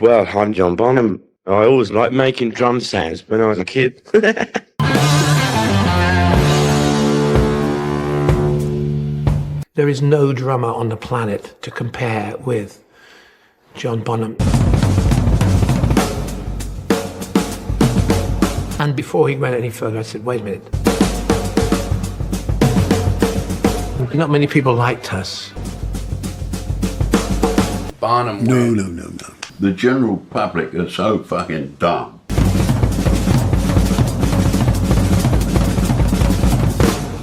Well, I'm John Bonham. I always liked making drum sounds when I was a kid. There is no drummer on the planet to compare with John Bonham. And before he went any further, I said, wait a minute. Not many people liked us. Bonham. No. The general public are so fucking dumb.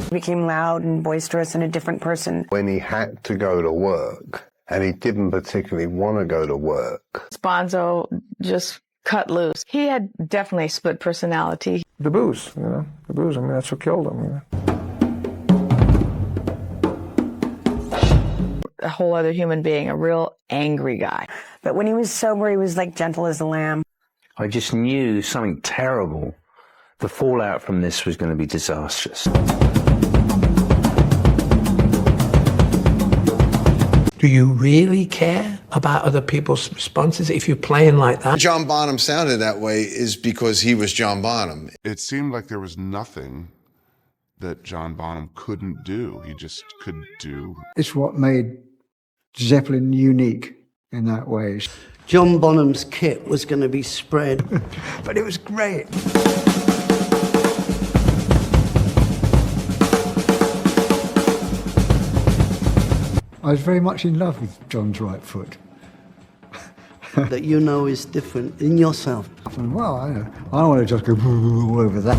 He became loud and boisterous and a different person. When he had to go to work, and he didn't particularly want to go to work. Bonzo just cut loose. He had definitely split personality. The booze, the booze, I mean, that's what killed him, A whole other human being, a real angry guy. But when he was sober, he was like gentle as a lamb. I just knew something terrible. The fallout from this was going to be disastrous. Do you really care about other people's responses if you're playing like that? John Bonham sounded that way is because he was John Bonham. It seemed like there was nothing that John Bonham couldn't do. He just could do. It's what made Zeppelin unique in that way. John Bonham's kit was going to be spread. But it was great. I was very much in love with John's right foot. That you know is different in yourself. Well, I don't want to just go all over that.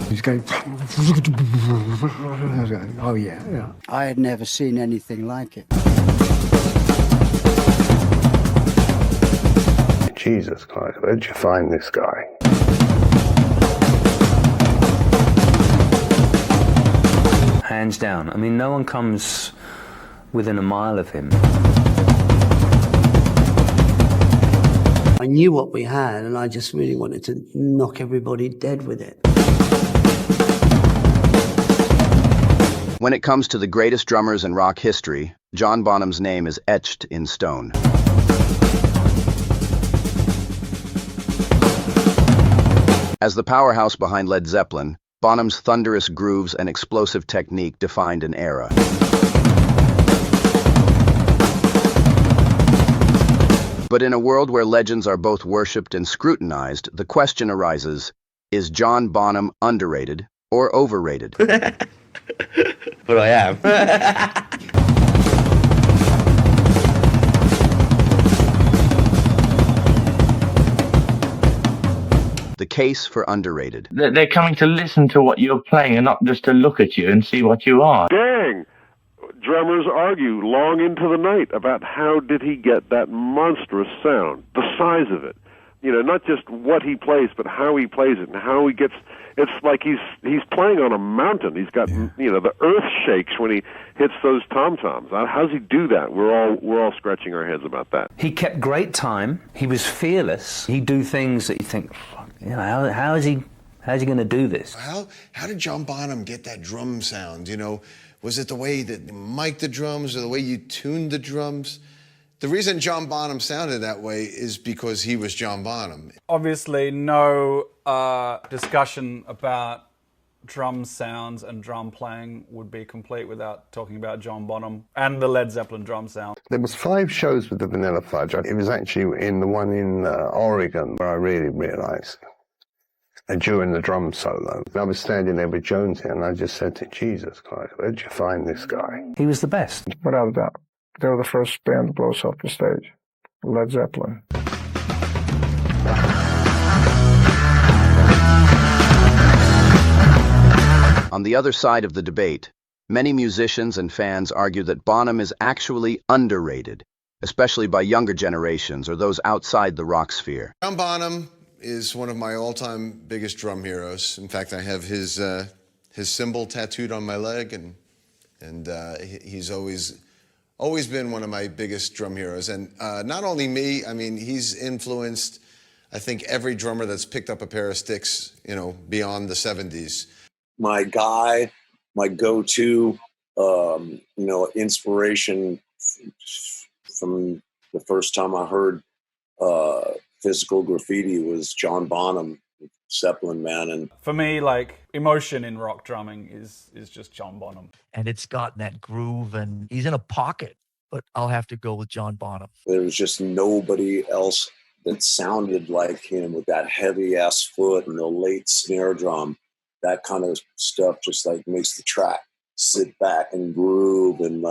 He's going, oh yeah. I had never seen anything like it. Jesus Christ, where'd you find this guy? Hands down. I mean, no one comes within a mile of him. I knew what we had, and I just really wanted to knock everybody dead with it. When it comes to the greatest drummers in rock history, John Bonham's name is etched in stone. As the powerhouse behind Led Zeppelin, Bonham's thunderous grooves and explosive technique defined an era. But in a world where legends are both worshipped and scrutinized, the question arises, is John Bonham underrated or overrated? But I am. The case for underrated. They're coming to listen to what you're playing and not just to look at you and see what you are. Dang! Drummers argue long into the night about how did he get that monstrous sound, the size of it. Not just what he plays, but how he plays it and how he gets. It's like he's playing on a mountain. He's got the earth shakes when he hits those tom-toms. How's he do that? We're all scratching our heads about that. He kept great time. He was fearless. He'd do things that you think, how's he going to do this? How did John Bonham get that drum sound? Was it the way that you mic'd the drums or the way you tuned the drums? The reason John Bonham sounded that way is because he was John Bonham. Obviously, no discussion about drum sounds and drum playing would be complete without talking about John Bonham and the Led Zeppelin drum sound. There was 5 shows with the Vanilla Fudge. It was actually in the one in Oregon where I really realised. And during the drum solo, I was standing there with Jonesy and I just said to Jesus Christ, where'd you find this guy? He was the best. Without a doubt. They were the first band to blow us off the stage. Led Zeppelin. On the other side of the debate, many musicians and fans argue that Bonham is actually underrated, especially by younger generations or those outside the rock sphere. John Bonham is one of my all-time biggest drum heroes. In fact, I have his symbol tattooed on my leg, and he's always been one of my biggest drum heroes. And not only me, I mean, he's influenced, I think, every drummer that's picked up a pair of sticks, beyond the 70s. My guy, my go-to, inspiration from the first time I heard physical graffiti was John Bonham, Zeppelin, man. And for me, like, emotion in rock drumming is just John Bonham. And it's got that groove, and he's in a pocket, but I'll have to go with John Bonham. there was just nobody else that sounded like him with that heavy ass foot and the late snare drum. That kind of stuff just like makes the track sit back and groove and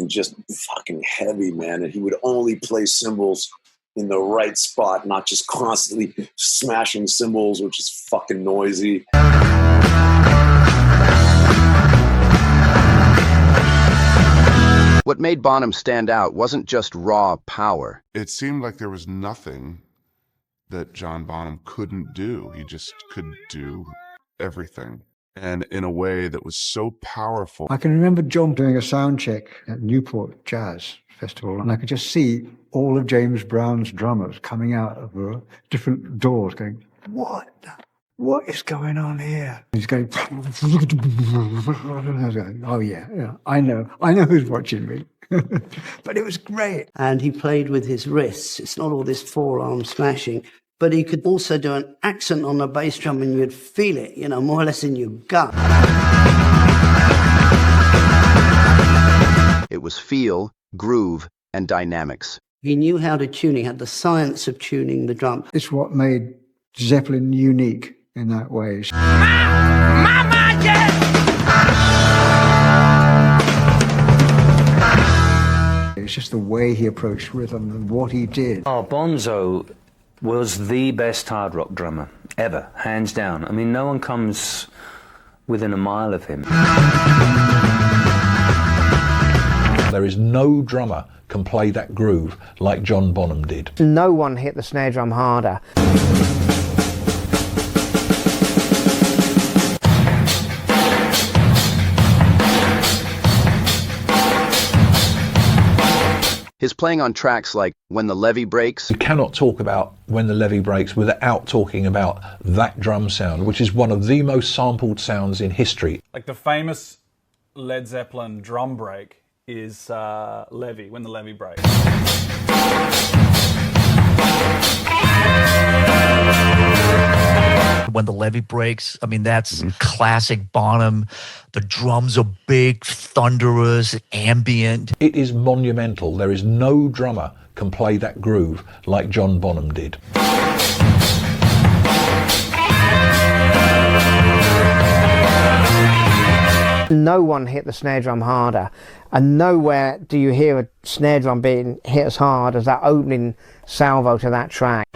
just fucking heavy, man. And he would only play cymbals in the right spot, not just constantly smashing cymbals, which is fucking noisy. What made Bonham stand out wasn't just raw power. It seemed like there was nothing that John Bonham couldn't do. He just could do everything, and in a way that was so powerful. I can remember John doing a sound check at Newport Jazz Festival, and I could just see all of James Brown's drummers coming out of different doors going, what is going on here? He's going, I was going, oh yeah, I know who's watching me. But it was great. And he played with his wrists. It's not all this forearm smashing, but he could also do an accent on the bass drum and you'd feel it, more or less in your gut. It was feel, groove, and dynamics. He knew how to tune. He had the science of tuning the drum. It's what made Zeppelin unique in that way. It's just the way he approached rhythm and what he did. Oh, Bonzo was the best hard rock drummer ever, hands down. I mean, no one comes within a mile of him. There is no drummer can play that groove like John Bonham did. No one hit the snare drum harder. His playing on tracks like When the Levee Breaks. You cannot talk about When the Levee Breaks without talking about that drum sound, which is one of the most sampled sounds in history. Like the famous Led Zeppelin drum break is Levee, When the Levee Breaks. When the Levee Breaks, I mean, that's classic Bonham. The drums are big, thunderous, ambient. It is monumental. There is no drummer can play that groove like John Bonham did. No one hit the snare drum harder, and nowhere do you hear a snare drum being hit as hard as that opening salvo to that track.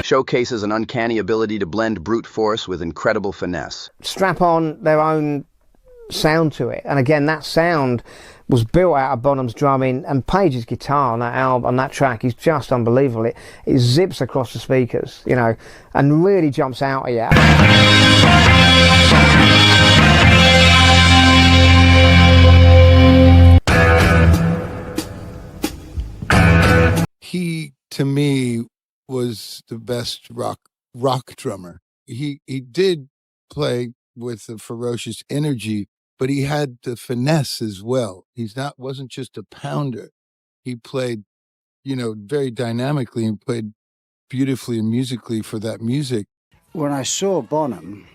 Showcases an uncanny ability to blend brute force with incredible finesse. Strap on their own sound to it, and again, that sound was built out of Bonham's drumming, and Page's guitar on that album, on that track, is just unbelievable. It zips across the speakers, and really jumps out at you. He, to me, was the best rock drummer. He did play with a ferocious energy, but he had the finesse as well. Wasn't just a pounder. He played, very dynamically and played beautifully and musically for that music. When I saw Bonham,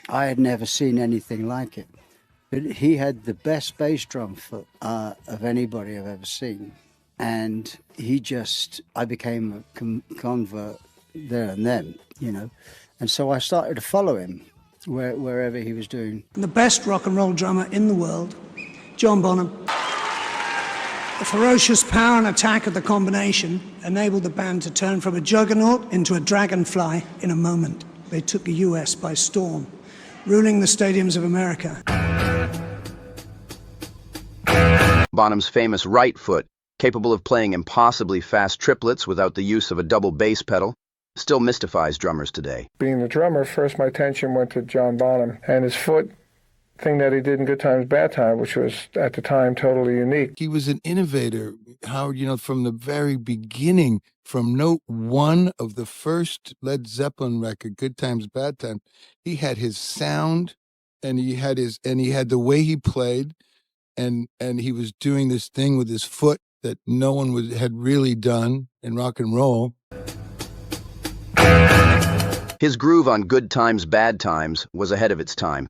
I had never seen anything like it. But he had the best bass drum foot of anybody I've ever seen. And I became a convert there and then, And so I started to follow him wherever he was doing. The best rock and roll drummer in the world, John Bonham. The ferocious power and attack of the combination enabled the band to turn from a juggernaut into a dragonfly in a moment. They took the US by storm, ruling the stadiums of America. Bonham's famous right foot, capable of playing impossibly fast triplets without the use of a double bass pedal, still mystifies drummers today. Being the drummer, first my attention went to John Bonham and his foot thing that he did in Good Times, Bad Times, which was at the time totally unique. He was an innovator how, you know, from the very beginning, from note one of the first Led Zeppelin record, Good Times, Bad Times, he had his sound and he had the way he played, and he was doing this thing with his foot that no one had really done in rock and roll. His groove on Good Times, Bad Times was ahead of its time,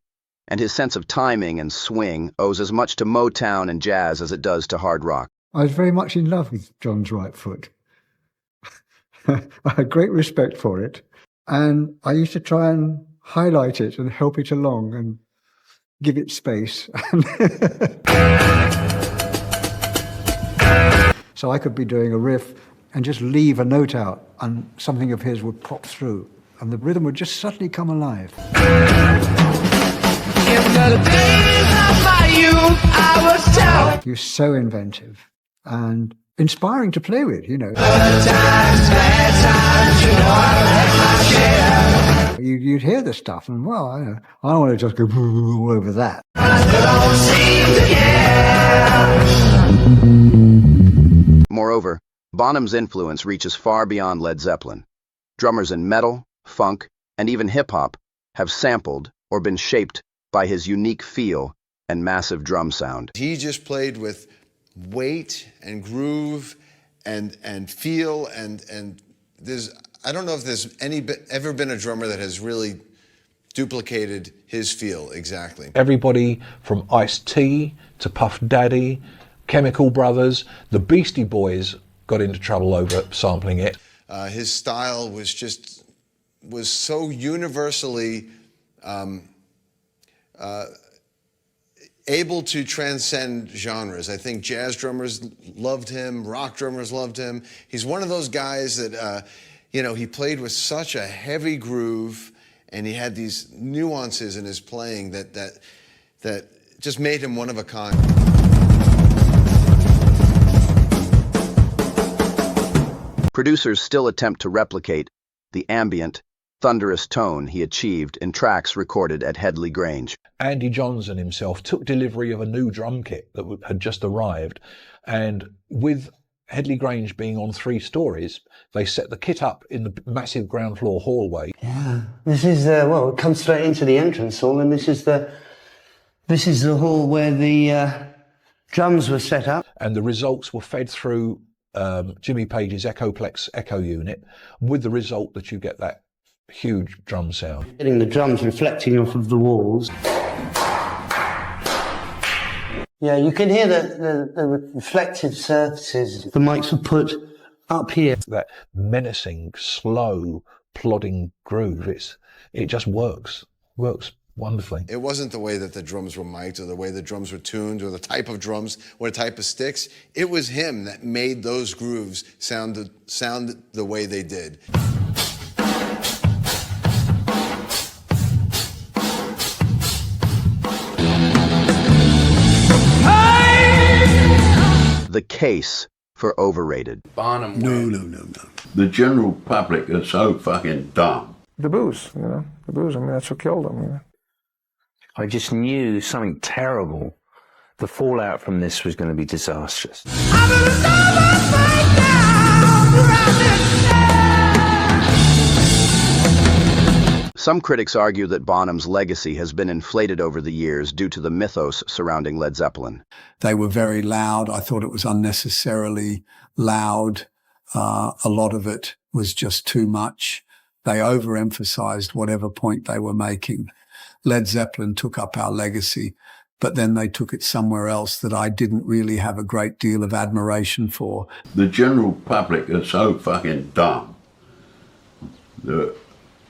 and his sense of timing and swing owes as much to Motown and jazz as it does to hard rock. I was very much in love with John's right foot. I had great respect for it, and I used to try and highlight it and help it along and give it space. So I could be doing a riff and just leave a note out, and something of his would pop through, and the rhythm would just suddenly come alive. He was so inventive and inspiring to play with, you know. You'd hear the stuff, and well, I don't want to just go over that. Moreover, Bonham's influence reaches far beyond Led Zeppelin. Drummers in metal, funk, and even hip-hop have sampled or been shaped by his unique feel and massive drum sound. He just played with weight and groove and feel, and I don't know if there's ever been a drummer that has really duplicated his feel exactly. Everybody from Ice-T to Puff Daddy, Chemical Brothers, the Beastie Boys got into trouble over sampling it. His style was so universally able to transcend genres. I think jazz drummers loved him, rock drummers loved him. He's one of those guys that, you know, he played with such a heavy groove, and he had these nuances in his playing that just made him one of a kind. Producers still attempt to replicate the ambient, thunderous tone he achieved in tracks recorded at Headley Grange. Andy Johnson himself took delivery of a new drum kit that had just arrived, and with Headley Grange being on 3 stories, they set the kit up in the massive ground floor hallway. Yeah, this is well, it comes straight into the entrance hall, and this is the hall where the drums were set up. And the results were fed through Jimmy Page's Echoplex echo unit, with the result that you get that huge drum sound. Getting the drums reflecting off of the walls. Yeah, you can hear the reflective surfaces. The mics were put up here. That menacing, slow, plodding groove, it just works wonderfully. It wasn't the way that the drums were mic'd or the way the drums were tuned or the type of drums or the type of sticks. It was him that made those grooves sound the way they did. The case for overrated. Bonham. No. The general public are so fucking dumb. The booze, you know, the booze. I mean, that's what killed them. You know? I just knew something terrible. The fallout from this was going to be disastrous. Some critics argue that Bonham's legacy has been inflated over the years due to the mythos surrounding Led Zeppelin. They were very loud. I thought it was unnecessarily loud. A lot of it was just too much. They overemphasized whatever point they were making. Led Zeppelin took up our legacy, but then they took it somewhere else that I didn't really have a great deal of admiration for. The general public are so fucking dumb that,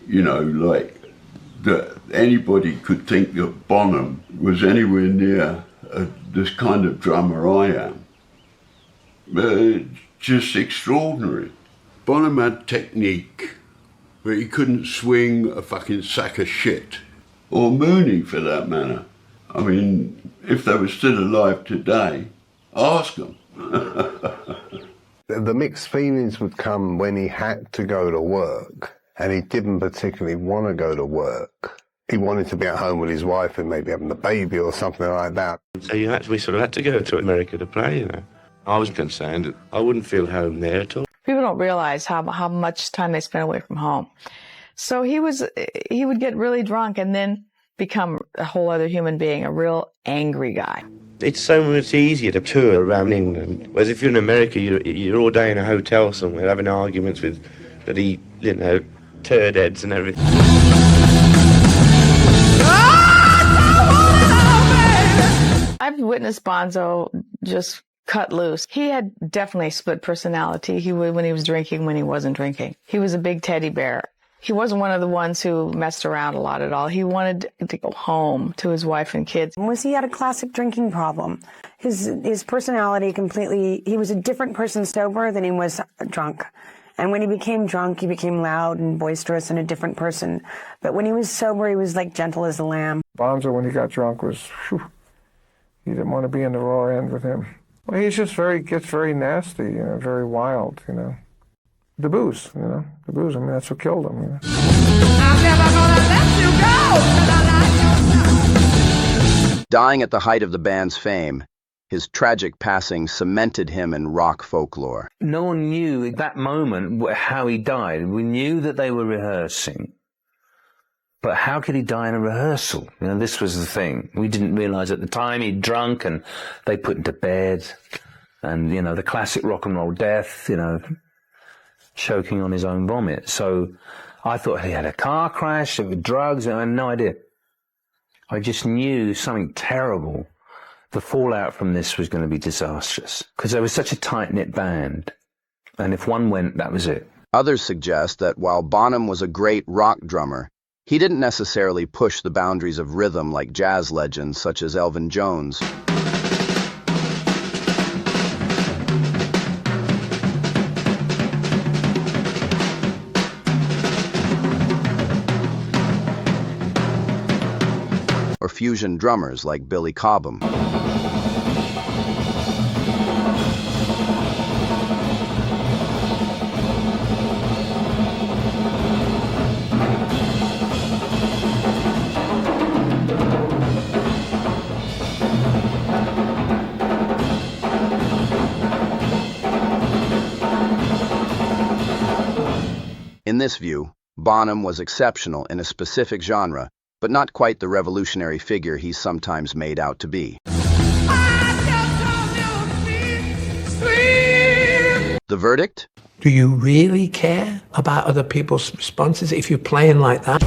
you know, like, that anybody could think that Bonham was anywhere near this kind of drummer I am. Just extraordinary. Bonham had technique, but he couldn't swing a fucking sack of shit. Or Mooney, for that matter. I mean, if they were still alive today, ask them. The mixed feelings would come when he had to go to work, and he didn't particularly want to go to work. He wanted to be at home with his wife and maybe having a baby or something like that. So we sort of had to go to America to play, you know. I was concerned. I wouldn't feel home there at all. People don't realize how much time they spend away from home. So he would get really drunk and then become a whole other human being, a real angry guy. It's so much easier to tour around England. Whereas if you're in America, you're all day in a hotel somewhere having arguments with bloody, turd heads and everything. I've witnessed Bonzo just cut loose. He had definitely split personality. He would when he was drinking, when he wasn't drinking. He was a big teddy bear. He wasn't one of the ones who messed around a lot at all. He wanted to go home to his wife and kids. He had a classic drinking problem. His personality completely, he was a different person sober than he was drunk. And when he became drunk, he became loud and boisterous and a different person. But when he was sober, he was like gentle as a lamb. Bonzo, when he got drunk, was, you didn't want to be in the raw end with him. Well, he's just gets very nasty, very wild, The booze, the booze, that's what killed him, I'm never gonna let you go. Dying at the height of the band's fame, his tragic passing cemented him in rock folklore. No one knew at that moment how he died. We knew that they were rehearsing. But how could he die in a rehearsal? This was the thing. We didn't realize at the time he'd drunk and they put him to bed. And, the classic rock and roll death, choking on his own vomit. So I thought he had a car crash with drugs. I had no idea. I just knew something terrible. The fallout from this was going to be disastrous because there was such a tight-knit band. And if one went, that was it. Others suggest that while Bonham was a great rock drummer, he didn't necessarily push the boundaries of rhythm like jazz legends such as Elvin Jones. Or fusion drummers like Billy Cobham. In this view, Bonham was exceptional in a specific genre, but not quite the revolutionary figure he's sometimes made out to be. The verdict? Do you really care about other people's responses if you're playing like that?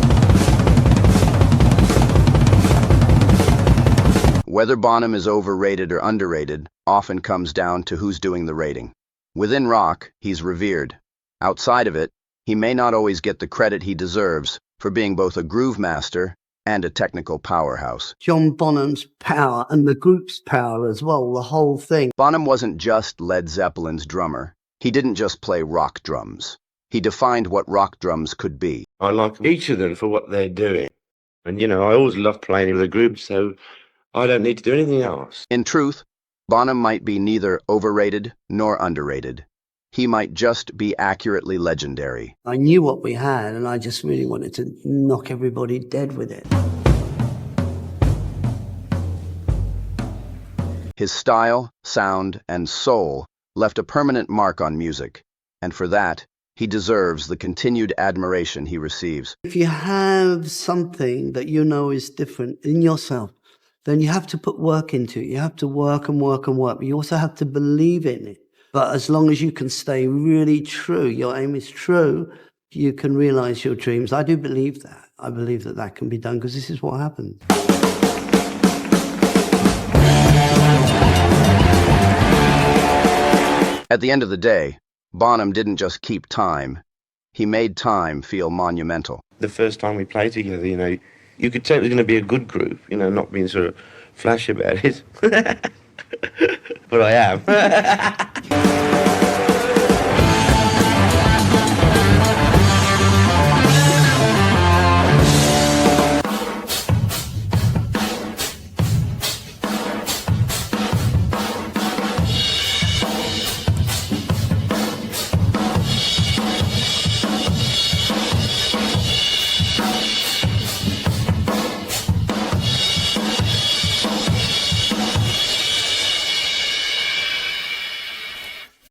Whether Bonham is overrated or underrated often comes down to who's doing the rating. Within rock, he's revered. Outside of it, he may not always get the credit he deserves for being both a groove master and a technical powerhouse. John Bonham's power and the group's power as well, the whole thing. Bonham wasn't just Led Zeppelin's drummer. He didn't just play rock drums. He defined what rock drums could be. I like each of them for what they're doing. And, I always love playing with a group, so I don't need to do anything else. In truth, Bonham might be neither overrated nor underrated. He might just be accurately legendary. I knew what we had, and I just really wanted to knock everybody dead with it. His style, sound, and soul left a permanent mark on music, and for that, he deserves the continued admiration he receives. If you have something that is different in yourself, then you have to put work into it. You have to work and work and work, but you also have to believe in it. But as long as you can stay really true, your aim is true, you can realize your dreams. I do believe that. I believe that that can be done because this is what happened. At the end of the day, Bonham didn't just keep time. He made time feel monumental. The first time we played together, you could tell it was going to be a good group, not being sort of flash about it. But I am.